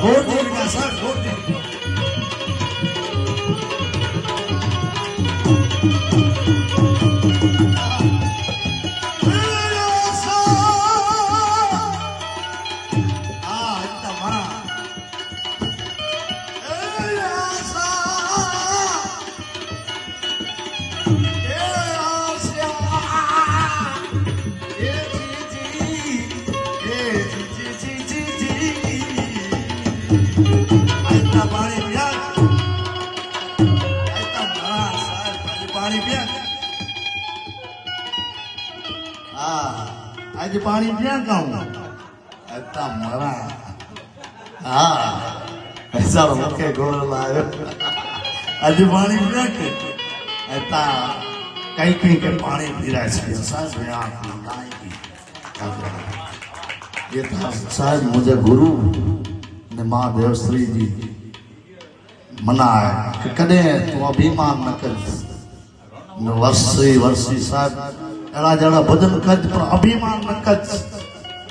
ગોળથી વિના સાહેબ ગોળથી आज पानी पिया कहूँ मरा हाँ ऐसा मुखे गोड़ लायो आज पानी पिया के कहीं कहीं के पानी पी रहा है ये था शायद मुझे गुरु ने माँ देवश्री जी मना है कि कदे तू अभिमान न कर वर्षी वर्षी साहब एड़ा जड़ा भजन कज पर अभिमान न कज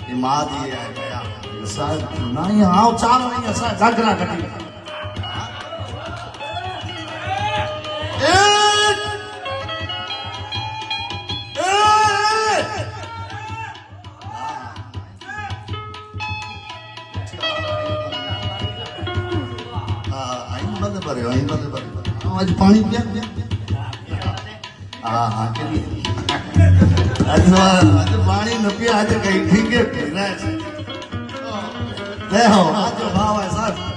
ये माँ जी है गया साहब नहीं आओ चाल नहीं है साहब जागरा कटी आज पानी पिया हाँ हाँ आज पानी न पिया आज कहीं ठीक है ले हो आज भाव है साहब